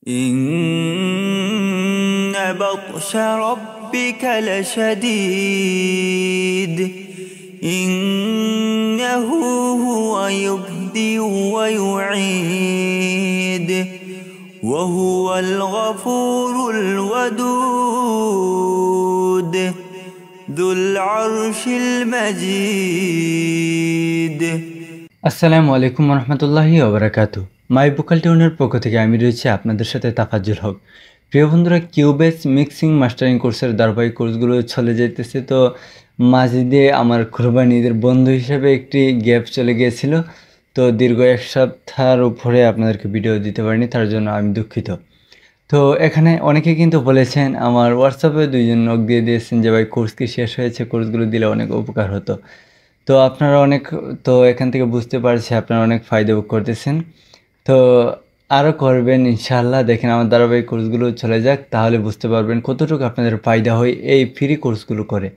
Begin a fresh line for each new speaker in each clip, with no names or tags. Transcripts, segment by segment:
إن بطش ربك لشديد إنه هو يبدئ ويعيد وهو الغفور الودود ذو العرش المجيد।
আসসালামু আলাইকুম রহমতুল্লাহি ওবারাকাতু। মাই ভোকাল টিউনের পক্ষ থেকে আমি রয়েছি আপনাদের সাথে তাফাজ্জুল হক। প্রিয় বন্ধুরা, কিউবেস মিক্সিং মাস্টারিং কোর্সের ধারাবাহিক কোর্সগুলো চলে যেতেছে, তো মাঝে দিয়ে আমার কোরবানি ঈদের বন্ধু হিসেবে একটি গ্যাপ চলে গিয়েছিল, তো দীর্ঘ এক সপ্তাহের উপরে আপনাদেরকে ভিডিও দিতে পারিনি, তার জন্য আমি দুঃখিত। তো এখানে অনেকে কিন্তু বলেছেন, আমার হোয়াটসঅ্যাপে দুইজন নক দিয়ে দিয়েছেন যে ভাই কোর্স কি শেষ হয়েছে, কোর্সগুলো দিলে অনেক উপকার হতো। তো আপনারা অনেক, তো এখান থেকে বুঝতে পারছি আপনারা অনেক ফায়দা ভোগ করতেছেন, তো আরও করবেন ইনশাআল্লাহ। দেখেন আমার ধারাবাহিক কোর্সগুলো চলে যাক, তাহলে বুঝতে পারবেন কতটুকু আপনাদের ফায়দা হয় এই ফ্রি কোর্সগুলো করে।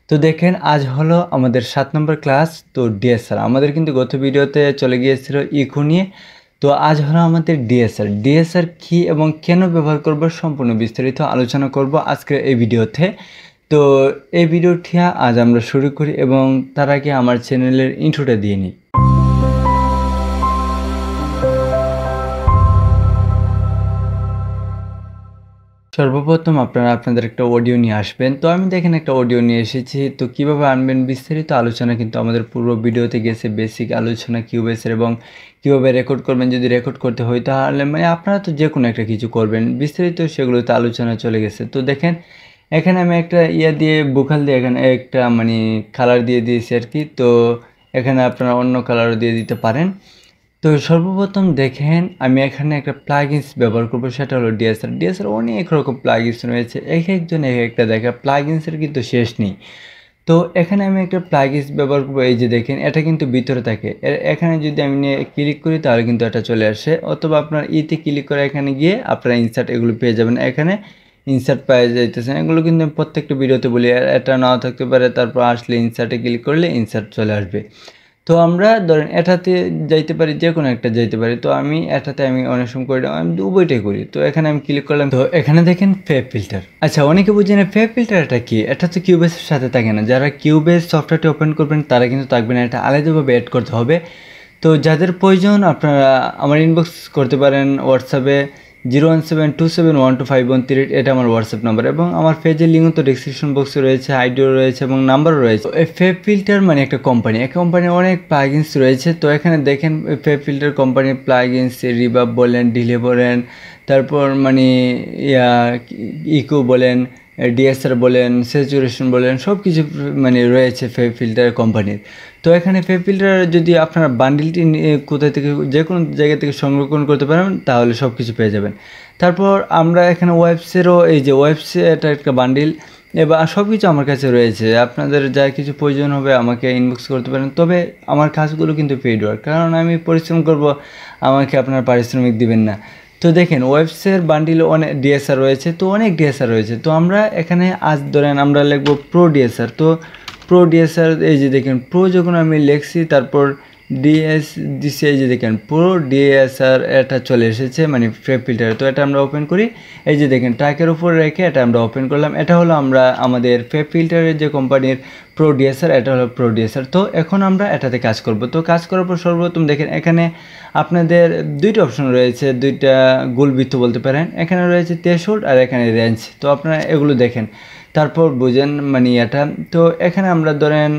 তো দেখেন আজ হলো আমাদের 7 নম্বর ক্লাস। তো ডিএসআর আমাদের কিন্তু গত ভিডিওতে চলে গিয়েছিল ইকো নিয়ে, তো আজ হলো আমাদের ডিএসআর কী এবং কেন ব্যবহার করব সম্পূর্ণ বিস্তারিত আলোচনা করব আজকের এই ভিডিওতে। তো এই ভিডিওটি আজ আমরা শুরু করি, এবং তার আগে আমার চ্যানেলের ইন্ট্রোটা দিয়ে নিই। সর্বপ্রথম আপনারা আপনাদের একটা অডিও নিয়ে আসবেন। তো আমি দেখেন একটা অডিও নিয়ে এসেছি, তো কিভাবে আনবেন বিস্তারিত আলোচনা কিন্তু আমাদের পূর্ব ভিডিওতে গেছে, বেসিক আলোচনা কিউবেসের, এবং কীভাবে রেকর্ড করবেন, যদি রেকর্ড করতে হয় তাহলে মানে আপনারা তো যে কোনো একটা কিছু করবেন, বিস্তারিত সেগুলোতে আলোচনা চলে গেছে। তো দেখেন এখানে আমি একটা দিয়ে বুকাল দিয়ে এখানে একটা মানে কালার দিয়ে দিয়েছি আর কি। তো এখানে আপনারা অন্য কালারও দিয়ে দিতে পারেন। তো সর্বপ্রথম দেখেন আমি এখানে একটা প্লাগইনস ব্যবহার করবো, সেটা হলো ডিএসআর অনেক রকম প্লাগইনস রয়েছে, এক একজন এক একটা দেখে, প্লাগইনসের কিন্তু শেষ নেই। তো এখানে আমি একটা প্লাগইনস ব্যবহার করবো, এই যে দেখেন এটা কিন্তু ভিতরে থাকে, এখানে যদি আমি নিয়ে ক্লিক করি তাহলে কিন্তু এটা চলে আসে, অথবা আপনার ইতে ক্লিক করে এখানে গিয়ে আপনারা ইনসার্ট এগুলো পেয়ে যাবেন। এখানে ইনসার্ট পেয়ে যাইতেছেন, এগুলো কিন্তু আমি প্রত্যেকটা ভিডিওতে বলি, এটা নাও থাকতে পারে, তারপর আসলে ইনসার্টে ক্লিক করলে ইনসার্ট চলে আসবে। তো আমরা ধরেন এটাতে যাইতে পারি, যে কোনো একটা যাইতে পারি, তো আমি এটাতে আমি অনেক সময় করি, আমি উভয়টাই করি। তো এখানে আমি ক্লিক করলাম, তো এখানে দেখেন ফেভ ফিল্টার। আচ্ছা, অনেকে বুঝেন ফেভ ফিল্টার এটা কি, এটা তো কিউবেসের সাথে থাকে না। যারা কিউবেস সফটওয়্যারটি ওপেন করবেন তারা কিন্তু থাকবে না, এটা আলাদাভাবে অ্যাড করতে হবে। তো যাদের প্রয়োজন আপনারা আমার ইনবক্স করতে পারেন হোয়াটসঅ্যাপে 0172712513, এটা আমার হোয়াটসঅ্যাপ নাম্বার, এবং আমার পেজের লিঙ্ক তো ডিসক্রিপশন বক্সে রয়েছে, আইডিও রয়েছে এবং নাম্বারও রয়েছে। এই ফেভ ফিল্টার মানে একটা কোম্পানি, এই কোম্পানির অনেক প্লাগইনস রয়েছে। তো এখানে দেখেন ফেভ ফিল্টার কোম্পানির প্লাগইনস, রিভার্ব বলেন, ডিলে বলেন, তারপর মানে ইকো বলেন, ডিএসআর বলেন, স্যাচুরেশন বলেন, সব কিছু মানে রয়েছে ফেভ ফিল্টার কোম্পানির। তো এখানে ফেভ ফিল্টার যদি আপনারা বান্ডিলটি কোথায় থেকে যে কোনো জায়গা থেকে সংরক্ষণ করতে পারেন তাহলে সব কিছু পেয়ে যাবেন। তারপর আমরা এখানে ওয়েবসেরও, এই যে ওয়েবসে এটা একটা বান্ডিল, এবার সব কিছু আমার কাছে রয়েছে, আপনাদের যা কিছু প্রয়োজন হবে আমাকে ইনবক্স করতে পারেন। তবে আমার কাজগুলো কিন্তু পেইড ওয়ার্ক, কারণ আমি পরিশ্রম করব, আমাকে আপনার পারিশ্রমিক দিবেন না। তো দেখেন ওয়েবসের বান্ডিল অনেক ডিএসআর রয়েছে, তো অনেক ডিএসআর রয়েছে। তো আমরা এখানে আজ ধরেন আমরা লিখবো প্রো ডিএসআর। তো প্রো ডিএসআর, এই যে দেখেন প্রো যখন আমি লিখছি তারপর ডিএস দিছি, এই যে দেখেন প্রো ডিএসআর এটা চলে এসেছে মানে ফেভ ফিল্টার। তো এটা আমরা ওপেন করি, এই যে দেখেন ট্র্যাকের উপর রেখে এটা আমরা ওপেন করলাম, এটা হলো আমরা আমাদের ফেভ ফিল্টারের যে কোম্পানির প্রো ডিএসআর, এটা হলো প্রো ডিএসআর। তো এখন আমরা এটাতে কাজ করব। তো কাজ করার পর সর্বপ্রথম দেখেন এখানে আপনাদের দুইটা অপশন রয়েছে, দুইটা গোলবৃত্ত বলতে পারেন, এখানে রয়েছে থ্রেশহোল্ড আর এখানে রেঞ্জ। তো আপনারা এগুলো দেখেন তারপর বুঝেন মানে এটা। তো এখানে আমরা ধরেন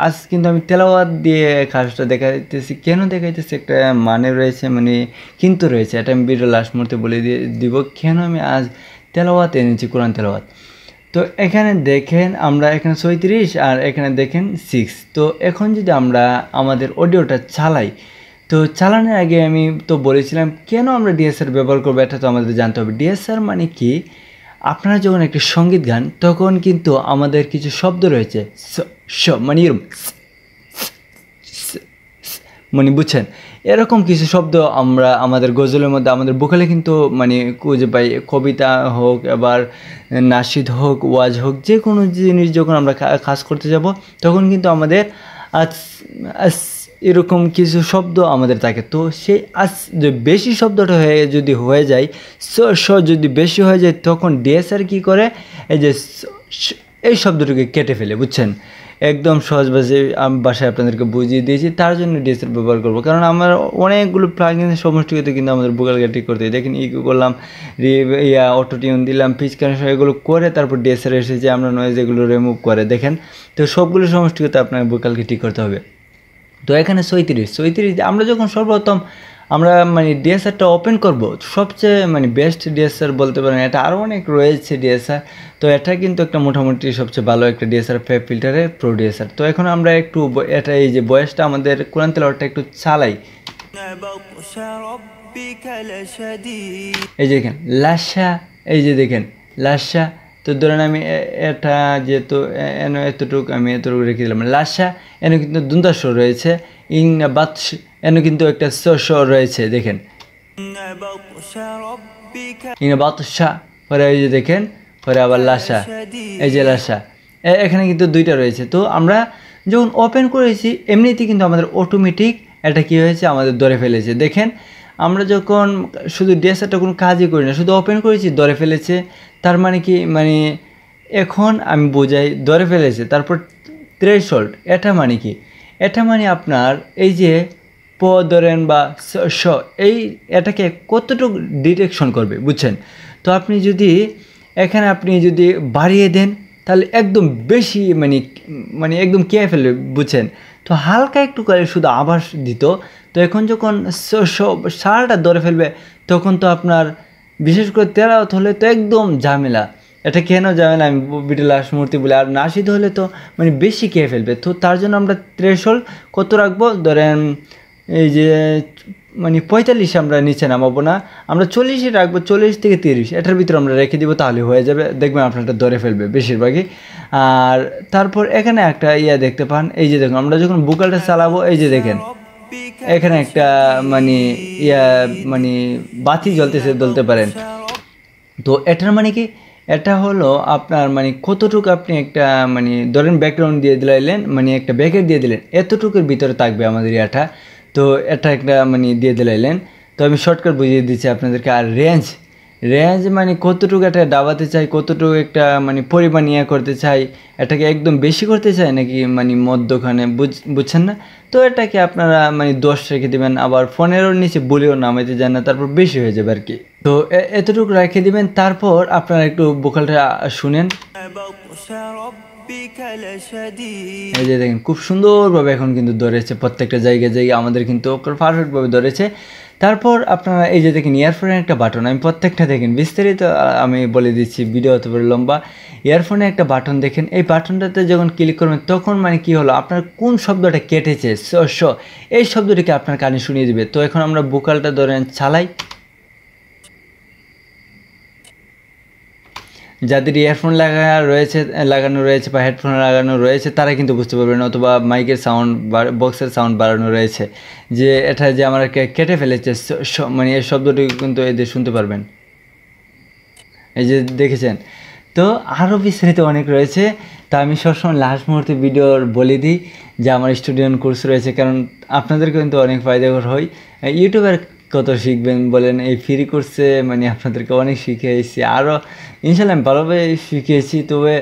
আজ কিন্তু আমি তেলাওয়াত দিয়ে কাজটা দেখাইতেছি, কেন দেখাইতেছি একটা মানে রয়েছে, মানে কিন্তু রয়েছে, এটা আমি ভিডিও লাস্ট মুহূর্তে বলে দিব কেন আমি আজ তেলাওয়াত এনেছি, কোরআন তেলাওয়াত। তো এখানে দেখেন আমরা এখানে 36 আর এখানে দেখেন 6। তো এখন যদি আমরা আমাদের অডিওটা চালাই, তো চালানোর আগে আমি তো বলেছিলাম কেন আমরা ডিএসআর ব্যবহার করবো, এটা তো আমাদের জানতে হবে। ডিএসআর মানে কি, আপনারা যখন একটি সঙ্গীত গান তখন কিন্তু আমাদের কিছু শব্দ রয়েছে, মানে এরকম মানে বুঝছেন, এরকম কিছু শব্দ আমরা আমাদের গজলের মধ্যে আমাদের ভোকালে কিন্তু মানে খুঁজে পাই। কবিতা হোক, এবার নাশিদ হোক, ওয়াজ হোক, যে কোনো জিনিস যখন আমরা কাজ করতে যাব তখন কিন্তু আমাদের এরকম কিছু শব্দ আমাদের থাকে। তো সেই যে বেশি শব্দটা হয়ে যায় যদি বেশি হয়ে যায়, তখন ডিএসআর কী করে, এই যে এই শব্দটাকে কেটে ফেলে, বুঝছেন। একদম সহজ ভাষায় আপনাদেরকে বুঝিয়ে দিয়েছি, তার জন্য ডিএসআর ব্যবহার করবো। কারণ আমার অনেকগুলো প্লাগইনের সমষ্টিগত কিন্তু আমাদের ভোকালকে ঠিক করতে হয়। দেখেন ইকো করলাম, অটো টিউন দিলাম, পিচ কানেকশন, এগুলো করে তারপর ডিএসআর এসেছে আমরা নয়েজ এগুলো রিমুভ করে। দেখেন, তো সবগুলো সমষ্টিগত আপনার ভোকালকে ঠিক করতে হবে। তো এখানে 37 আমরা যখন সর্বপ্রথম আমরা মানে ডিএসআরটা ওপেন করব, সবচেয়ে মানে বেস্ট ডিএসআর বলতে পারেন। এটা আরও অনেক রয়েছে ডিএসআর, তো এটা কিন্তু একটা মোটামুটি সবচেয়ে ভালো একটা ডিএসআর ফেপ ফিল্টারের প্রো ডিএসআর। তো এখন আমরা একটু এটা এই যে বয়সটা আমাদের কোরআন তেলাওয়াতটা একটু চালাই। এই যে দেখেন লাসা, এই যে দেখেন লাসা। তো ধরেন আমি এটা যেহেতু আমি এতটুকু রেখে দিলাম লাসা, এনে কিন্তু দুন্দাস রয়েছে, বাতস এনে কিন্তু একটা স রয়েছে, দেখেন বাতসা, পরে এই যে দেখেন, পরে আবার লাসা, এই যে লাসা, এখানে কিন্তু দুইটা রয়েছে। তো আমরা যখন ওপেন করেছি এমনিতেই কিন্তু আমাদের অটোমেটিক এটা কী হয়েছে, আমাদের ধরে ফেলেছে। দেখেন আমরা যখন শুধু ডিএসআরটা কোনো কাজই করি না, শুধু ওপেন করেছি ধরে ফেলেছে। তার মানে কি, মানে এখন আমি বোঝাই ধরে ফেলেছে। তারপর থ্রেশহোল্ড, এটা মানে কি, এটা মানে আপনার এই যে প ধরেন বা স, এটাকে কতটুকু ডিটেকশন করবে, বুঝছেন। তো আপনি এখানে আপনি যদি বাড়িয়ে দেন তাহলে একদম বেশি মানে একদম খেয়ে ফেলবে, বুঝছেন। তো হালকা একটু করে শুধু আভাস দিত। তো এখন যখন সারাটা ধরে ফেলবে, তখন তো আপনার বিশেষ করে তেলাওয়াত হলে তো একদম ঝামেলা। এটা কেন ঝামেলা আমি বিটলাস মূর্তি বলে, আর নাশিদ হলে তো মানে বেশি খেয়ে ফেলবে। তো তার জন্য আমরা থ্রেশহোল্ড কত রাখবো, ধরেন এই যে মানে 45 আমরা নিচে নামাবো না, আমরা 40 রাখবো, 40 থেকে 30 এটার ভিতরে আমরা রেখে দিব, তাহলে হয়ে যাবে। দেখবেন আপনারটা ধরে ফেলবে বেশিরভাগই। আর তারপর এখানে একটা দেখতে পান, এই যে দেখুন আমরা যখন ভোকালটা চালাবো, এই যে দেখেন এখানে একটা মানে মানে বাতি জ্বলতেছে বলতে পারেন। তো এটার মানে কি, এটা হলো আপনার মানে কতটুকু আপনি একটা মানে ধরেন ব্যাকগ্রাউন্ড দিয়ে দিলেন, মানে একটা ব্যাকেট দিয়ে দিলেন, এতটুকুর ভিতরে থাকবে আমাদের এটা। তো এটা একটা মানে দিয়ে দিলাইলেন। তো আমি শর্টকাট বুঝিয়ে দিচ্ছি আপনাদেরকে। আর রেঞ্জ মানে কতটুকু এটা দাবাতে চাই, কতটুকু একটা মানে পরিমাণ করতে চাই, এটাকে একদম বেশি করতে চাই নাকি মানে মধ্যখানে, বুঝছেন না। তো এটাকে আপনারা মানে 10 রেখে দেবেন, আবার 15-এর নিচে বলেও নামাইতে যান না, তারপর বেশি হয়ে যাবে আর কি। তো এতটুকু রেখে দিবেন। তারপর আপনারা একটু ভোকালটা শুনেন, এই যে দেখেন খুব সুন্দরভাবে এখন কিন্তু ধরেছে, প্রত্যেকটা জায়গায় আমাদের কিন্তু পারফেক্টভাবে ধরেছে। তারপর আপনারা এই যে দেখেন ইয়ারফোনের একটা বাটন, আমি প্রত্যেকটা দেখেন বিস্তারিত আমি বলে দিচ্ছি, ভিডিও হতে পারে লম্বা। ইয়ারফোনে একটা বাটন দেখেন, এই বাটনটাতে যখন ক্লিক করবেন তখন মানে কি হলো, আপনার কোন শব্দটা কেটেছে এই শব্দটিকে আপনার কানে শুনিয়ে দিবে। তো এখন আমরা ভোকালটা ধরেন চালাই, যাদের ইয়ারফোন লাগানো রয়েছে বা হেডফোন লাগানো রয়েছে তারা কিন্তু বুঝতে পারবেন, অথবা মাইকের সাউন্ড বা বক্সের সাউন্ড বাড়ানো রয়েছে, যে এটা যে আমরা কেটে ফেলেছে, মানে এই শব্দটি কিন্তু এদের শুনতে পারবেন, এই যে দেখেছেন। তো আরও বিস্তারিত অনেক রয়েছে। তা আমি সবসময় লাস্ট মুহূর্তে ভিডিওর বলে দিই যে আমার স্টুডেন্ট কোর্স রয়েছে, কারণ আপনাদের কিন্তু অনেক ফায়দাকর হয়। ইউটিউবের কত শিখবেন বলেন, এই ফ্রি কোর্সে মানে আপনাদেরকে অনেক শিখিয়েছি, আরও ইনশাল্লাহ আমি ভালোভাবে শিখিয়েছি। তবে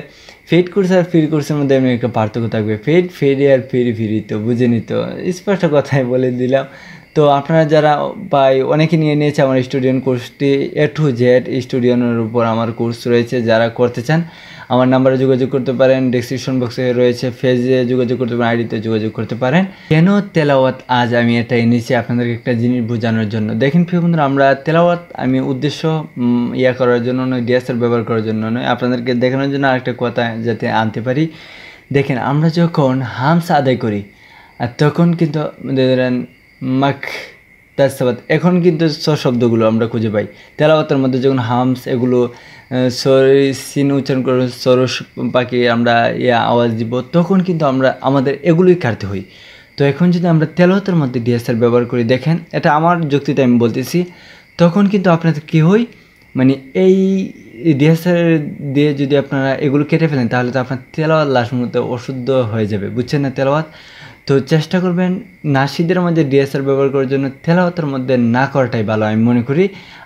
পেইড কোর্স আর ফ্রি কোর্সের মধ্যে এমনি একটা পার্থক্য থাকবে, পেইড আর ফ্রি তো বুঝে নিত, স্পষ্ট কথাই বলে দিলাম। তো আপনারা যারা অনেকে নিয়েছে আমার স্টুডেন্ট কোর্সটি, A to Z স্টুডিওর উপর আমার কোর্স রয়েছে, যারা করতে চান আমার নাম্বারে যোগাযোগ করতে পারেন, ডেসক্রিপশন বক্সে রয়েছে, পেজে যোগাযোগ করতে পারেন, আইডিতে যোগাযোগ করতে পারেন। কেন তেলাওয়াত আজ আমি এটা এনেছি আপনাদেরকে একটা জিনিস বোঝানোর জন্য। দেখেন প্রিয় বন্ধুরা, আমরা তেলাওয়াত আমি উদ্দেশ্য করার জন্য নয়, ডিএসআর ব্যবহার করার জন্য নয়, আপনাদেরকে দেখানোর জন্য আরেকটা কথা যাতে আনতে পারি। দেখেন আমরা যখন হামস আদায় করি আর তখন কিন্তু ধরেন মাখ তাসাবাত, এখন কিন্তু শব্দগুলো আমরা খুঁজে পাই তেলাওয়াতের মধ্যে, যখন হামস এগুলো সিন উচ্চারণ করে সরস পাখি আমরা আওয়াজ দিব, তখন কিন্তু আমাদের এগুলোই কাটতে হই। তো এখন যদি আমরা তেলাওয়াতের মধ্যে ডিএসআর ব্যবহার করি, দেখেন এটা আমার যুক্তিতে আমি বলতেছি, তখন কিন্তু আপনাদের কী হয়, মানে এই ডিএসআর দিয়ে যদি আপনারা এগুলো কেটে ফেলেন তাহলে তো আপনার তেলাওয়াত লাস্ট মুহূর্তে অশুদ্ধ হয়ে যাবে, বুঝছেন না তেলাওয়াত। তো চেষ্টা করবেন নাশিদের মধ্যে ডিএসআর ব্যবহার করার জন্য তেলাওয়াতের মধ্যে না করাটাই ভালো আমি মনে করি।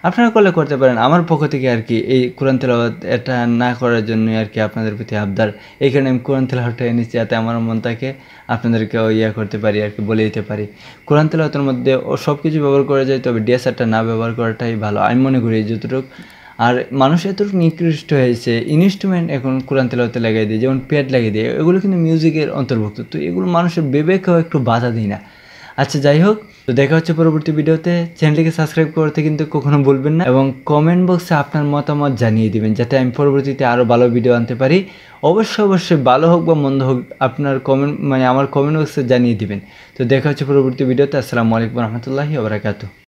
আপনারা করতে পারেন। আমার পক্ষ থেকে আর কি এই কোরআন তেলাওয়াত এটা না করার জন্য আর কি আপনাদের প্রতি আবদার। এই কারণে আমি কোরআন তেলাওয়াতটা এনেছি, যাতে আমার মনটাকে আপনাদেরকে করতে পারি আর কি, বলে দিতে পারি। কোরআন তেলাওয়াতের মধ্যে সব কিছু ব্যবহার করা যায়, তবে ডিএসআরটা না ব্যবহার করাটাই ভালো আমি মনে করি যতটুকু। আর মানুষ এতটুকু নিকৃষ্ট হয়েছে, ইনস্ট্রুমেন্ট এখন কোরআন তেলাওয়াতে লাগিয়ে দিয়ে, যেমন প্যাড লাগিয়ে দিয়ে, এগুলো কিন্তু মিউজিকের অন্তর্ভুক্ত। তো এগুলো মানুষের বিবেকেও একটু বাধা দিই না। আচ্ছা যাই হোক, তো দেখা হচ্ছে পরবর্তী ভিডিওতে। চ্যানেলটিকে সাবস্ক্রাইব করতে কিন্তু কখনো ভুলবেন না, এবং কমেন্ট বক্সে আপনার মতামত জানিয়ে দিবেন, যাতে আমি পরবর্তীতে আরও ভালো ভিডিও আনতে পারি। অবশ্যই ভালো হোক বা মন্দ হোক, আপনার কমেন্ট আমার কমেন্ট বক্সে জানিয়ে দিবেন। তো দেখা হচ্ছে পরবর্তী ভিডিওতে। আসসালামু আলাইকুম রহমতুল্লাহি ওয়া বারাকাতুহু।